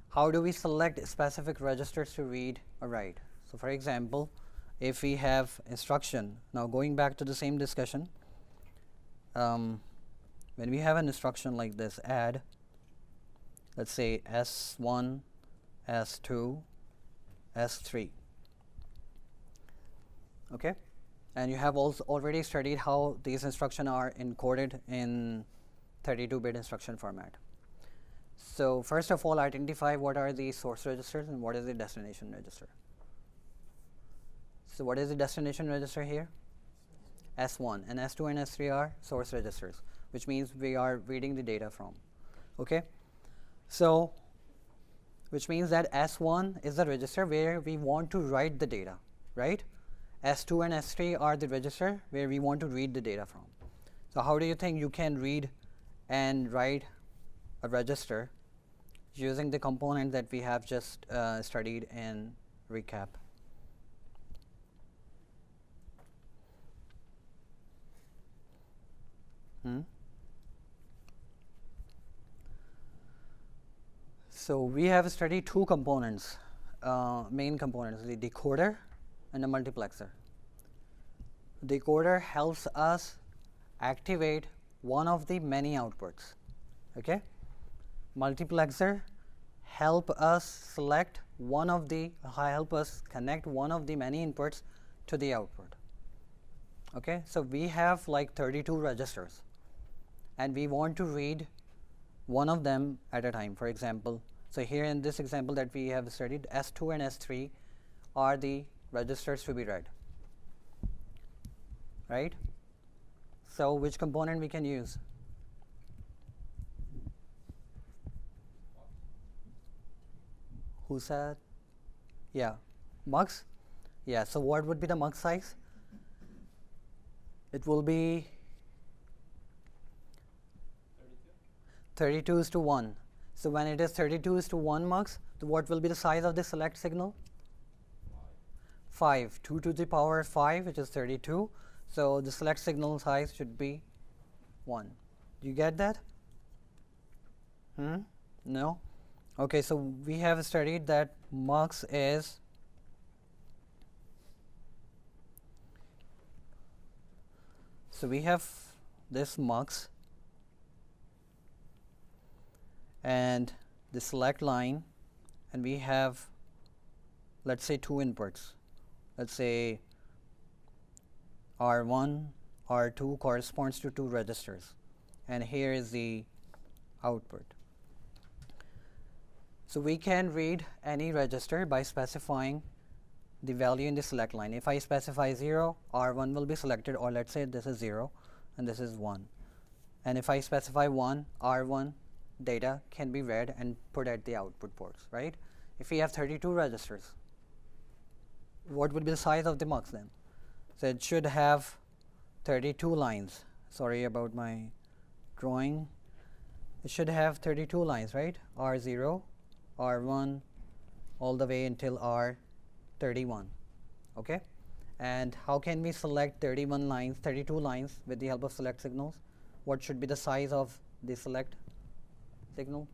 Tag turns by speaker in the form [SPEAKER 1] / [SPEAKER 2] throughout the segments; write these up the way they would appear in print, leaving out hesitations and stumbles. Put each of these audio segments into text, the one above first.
[SPEAKER 1] how do we select specific registers to read or write? So for example, if we have instruction, now going back to the same discussion, when we have an instruction like this, add, let's say S1, S2, S3, okay, and you have also already studied how these instructions are encoded in 32-bit instruction format. So first of all, identify what are the source registers and what is the destination register. So what is the destination register here? S1, and S2 and S3 are source registers, which means we are reading the data from. Okay, so which means that S1 is the register where we want to write the data, right? S2 and S3 are the register where we want to read the data from. So how do you think you can read and write a register using the component that we have just studied in recap? So we have studied two components, main components, the decoder and the multiplexer. Decoder helps us activate one of the many outputs. Okay, multiplexer help us select one of the help us connect one of the many inputs to the output. Okay, so we have like 32 registers and we want to read one of them at a time. For example, so here in this example that we have studied, S2 and S3 are the registers to be read, right? So which component we can use? Who said? Yeah, mux. Yeah, so what would be the mux size? It will be 32 is to 1. So when it is 32 is to 1 mux, what will be the size of the select signal? 5. 2 to the power 5, which is 32. So the select signal size should be 1. Do you get that? No? Okay, so we have studied that mux is so we have this mux and the select line, and we have, let's say, two inputs. Let's say R1, R2 corresponds to two registers, and here is the output. So we can read any register by specifying the value in the select line. If I specify 0, R1 will be selected, or let's say this is 0 and this is 1. And if I specify 1, R1 data can be read and put at the output ports, right? If we have 32 registers, what would be the size of the mux then? So it should have 32 lines. Sorry about my drawing. It should have 32 lines, right? R0, R1, all the way until R31. Okay? And how can we select 31 lines, 32 lines with the help of select signals? What should be the size of the select signal?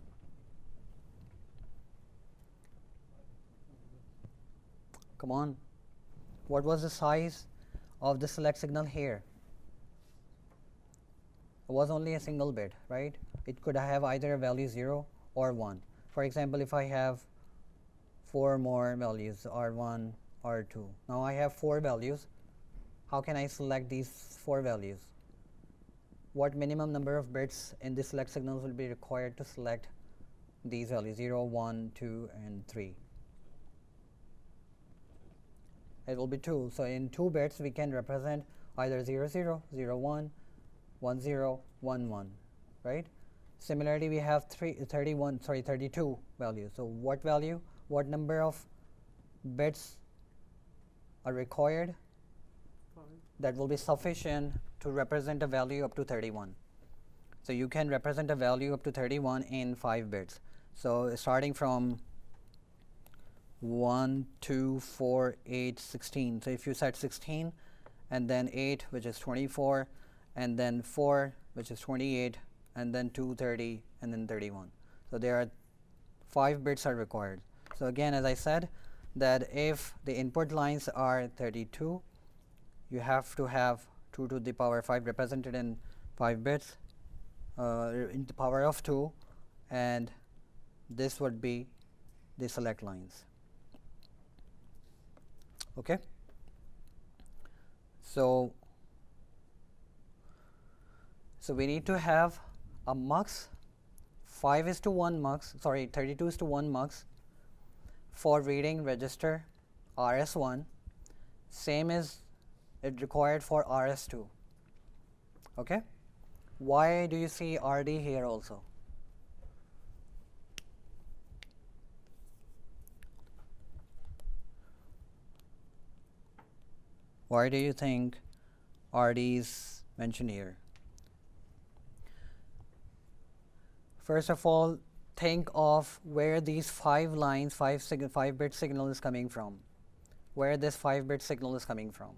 [SPEAKER 1] Come on. What was the size of the select signal here? It was only a single bit, right? It could have either a value 0 or 1. For example, if I have 4 more values, R1, R2. Now I have 4 values. How can I select these 4 values? What minimum number of bits in the select signals will be required to select these values, 0, 1, 2, and 3? It will be 2. So in 2 bits, we can represent either 0, 0, 0, 1, 1, 0, 1, 1, right? Similarly, we have 32 values. So what value, what number of bits are required? 5. That will be sufficient to represent a value up to 31. So you can represent a value up to 31 in 5 bits. So starting from 1, 2, 4, 8, 16. So if you set 16 and then 8, which is 24, and then 4, which is 28, and then 2, 30, and then 31. So there are 5 bits are required. So again, as I said, that if the input lines are 32, you have to have 2 to the power 5 represented in 5 bits in the power of 2, and this would be the select lines. Okay. So we need to have a mux 5:1 mux, sorry, 32:1 mux for reading register RS1, same as it required for RS2. Okay. Why do you see RD here also? Why do you think RD is mentioned here? First of all, think of where these 5 lines, 5-bit signal is coming from. Where this 5-bit signal is coming from.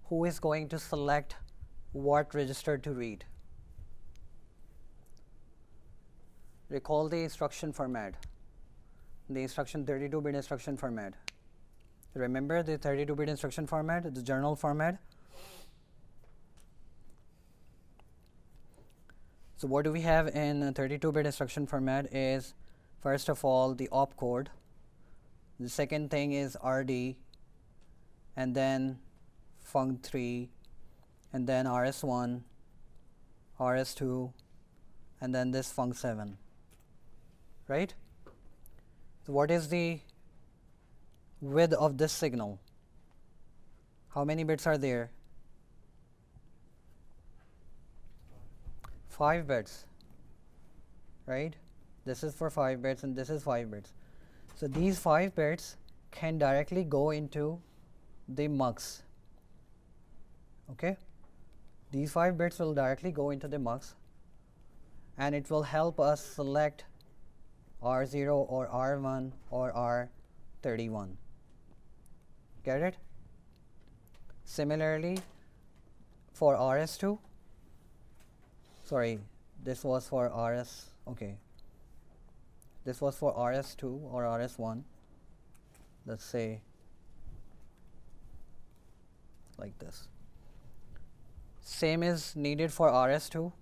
[SPEAKER 1] Who is going to select what register to read? Recall the instruction format. The instruction 32-bit instruction format. Remember the 32-bit instruction format, the journal format? So what do we have in 32-bit instruction format is, first of all, the opcode. The second thing is RD, and then func3, and then RS1, RS2, and then this func7, right? So what is the width of this signal? How many bits are there? 5 bits, right? This is for 5 bits and this is 5 bits. So these 5 bits can directly go into the mux. Okay? These 5 bits will directly go into the mux, and it will help us select R0 or R1 or R31. Get it? Similarly, for RS2, sorry, this was for RS, okay. This was for RS2 or RS1. Let's say like this. Same is needed for RS2.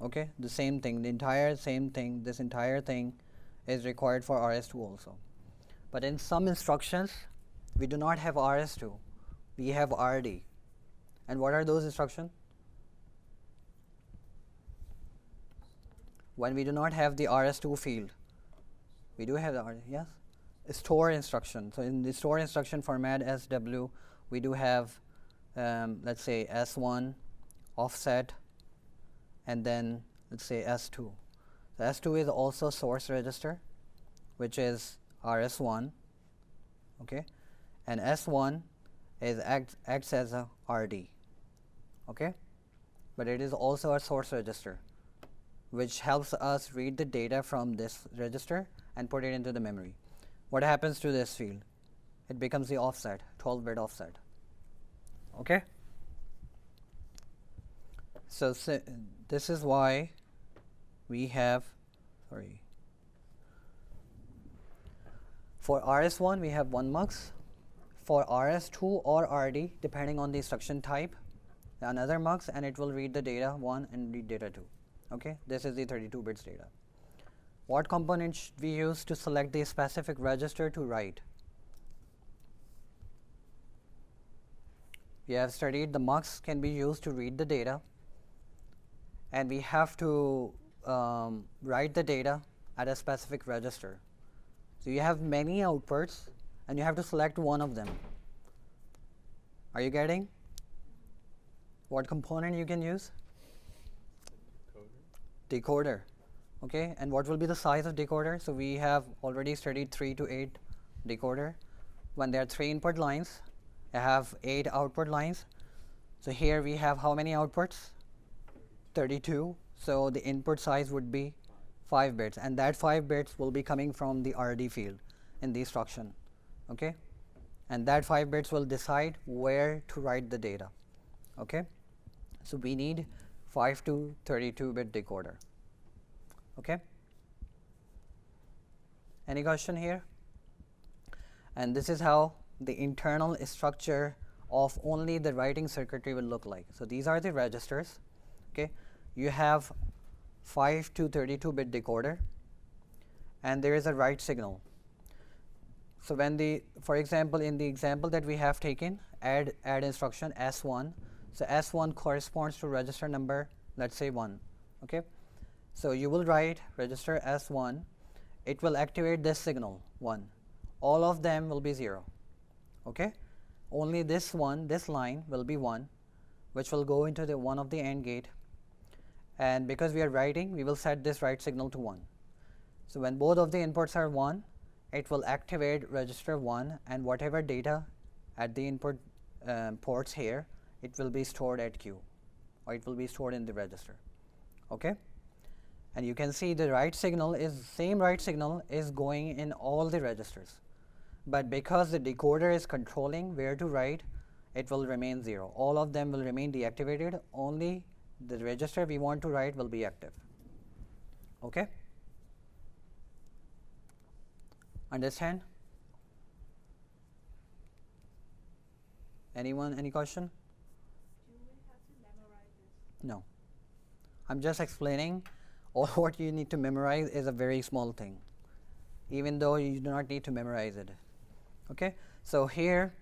[SPEAKER 1] Okay, the same thing, the entire same thing, this entire thing is required for RS2 also. But in some instructions, we do not have RS2, we have RD. And what are those instructions? When we do not have the RS2 field, we do have the RD, yes? Store instruction. So in the store instruction format SW, we do have, let's say S1, offset, and then let's say S2. So S2 is also source register, which is RS1, okay, and S1 is acts as a RD, okay, but it is also a source register, which helps us read the data from this register and put it into the memory. What happens to this field? It becomes the offset, 12-bit offset, okay. So this is why we have, sorry, for RS1 we have 1 mux, for RS2 or RD depending on the instruction type, another mux, and it will read the data 1 and read data 2. Okay, this is the 32 bits data. What component should we use to select the specific register to write? We have studied the mux can be used to read the data, and we have to write the data at a specific register. So you have many outputs and you have to select one of them. Are you getting what component you can use? Decoder. Okay, and what will be the size of decoder? So we have already studied 3 to 8 decoder. When there are 3 input lines, I have 8 output lines. So here we have how many outputs? 32. So the input size would be 5 bits, and that 5 bits will be coming from the RD field in the instruction. Okay, and that 5 bits will decide where to write the data. Okay, so we need 5 to 32 bit decoder. Okay, Any question here? And this is how the internal structure of only the writing circuitry will look like. So these are the registers. Okay, you have 5 to 32-bit decoder, and there is a write signal. So when for example, in the example that we have taken, add instruction S1. So S1 corresponds to register number, let's say 1. Okay, so you will write register S1. It will activate this signal 1. All of them will be 0. Okay, only this line will be 1, which will go into the one of the AND gate. And because we are writing, we will set this write signal to 1. So when both of the inputs are 1, it will activate register 1, and whatever data at the input ports here, it will be stored at Q, or it will be stored in the register. Okay, and you can see the write signal is same write signal is going in all the registers, but because the decoder is controlling where to write, it will remain 0. All of them will remain deactivated. Only the register we want to write will be active. Okay, understand? Anyone, any question?
[SPEAKER 2] Do we have to memorize this?
[SPEAKER 1] No, I'm just explaining. All what you need to memorize is a very small thing, even though you do not need to memorize it. Okay, so here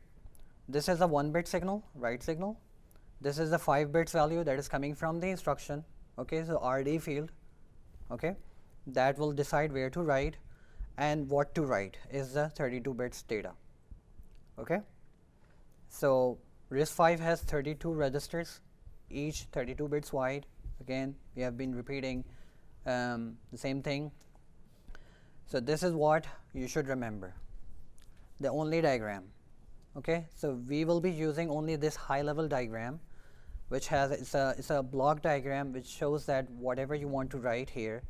[SPEAKER 1] this is a 1-bit signal, write signal. This is the 5 bits value that is coming from the instruction. Okay, so RD field, okay, that will decide where to write, and what to write is the 32 bits data. Okay, so RISC-V has 32 registers, each 32 bits wide. Again, we have been repeating the same thing. So this is what you should remember, the only diagram. Okay, so we will be using only this high level diagram, which has it's a block diagram which shows that whatever you want to write here.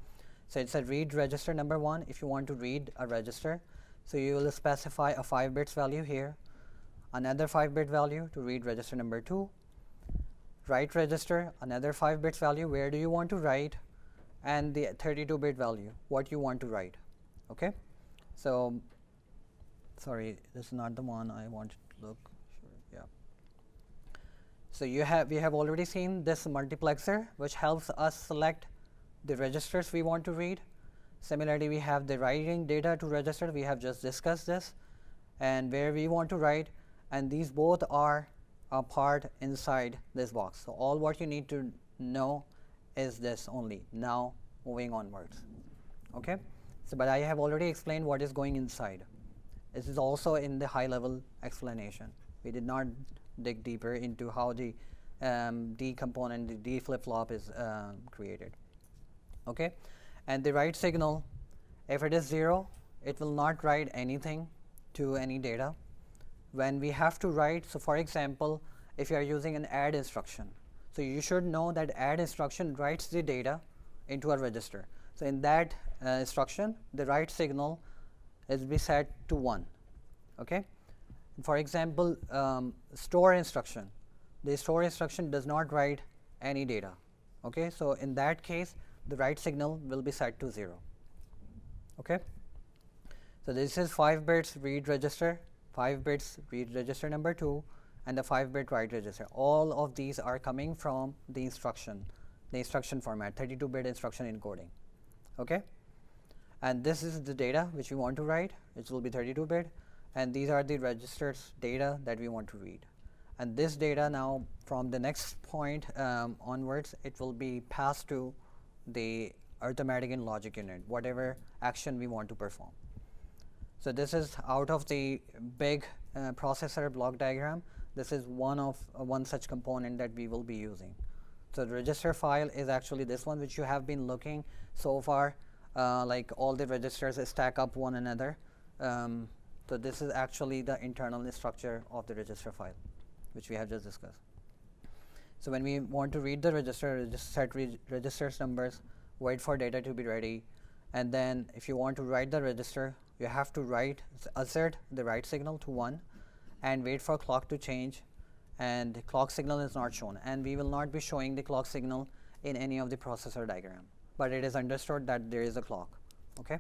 [SPEAKER 1] So it's a read register number 1 if you want to read a register. So you will specify a 5 bits value here, another 5-bit value to read register number 2, write register, another 5 bits value, where do you want to write, and the 32-bit value, what you want to write. Okay, so sorry, this is not the one I wanted to look. Sure, yeah. So we have already seen this multiplexer, which helps us select the registers we want to read. Similarly, we have the writing data to register. We have just discussed this, and where we want to write, and these both are a part inside this box. So all what you need to know is this only. Now moving onwards. Okay, so but I have already explained what is going inside. This is also in the high level explanation. We did not dig deeper into how the D component, the D flip-flop is created. Okay, and the write signal, if it is 0, it will not write anything to any data. When we have to write, so for example, if you are using an add instruction, so you should know that add instruction writes the data into a register. So in that instruction, the write signal is be set to 1. Okay, for example, store instruction, the store instruction does not write any data. Okay, so in that case, the write signal will be set to 0. Okay, so this is 5 bits read register, 5 bits read register number 2, and the 5-bit write register. All of these are coming from the instruction format, 32-bit instruction encoding. Okay, and this is the data which we want to write, which will be 32-bit, and these are the registers data that we want to read. And this data now, from the next point onwards, it will be passed to the arithmetic and logic unit, whatever action we want to perform. So this is out of the big processor block diagram. This is one such component that we will be using. So the register file is actually this one, which you have been looking so far, like all the registers stack up one another. So this is actually the internal structure of the register file, which we have just discussed. So when we want to read the register, just set registers numbers, wait for data to be ready, and then if you want to write the register, you have to assert the write signal to 1 and wait for clock to change, and the clock signal is not shown, and we will not be showing the clock signal in any of the processor diagram, but it is understood that there is a clock. Okay.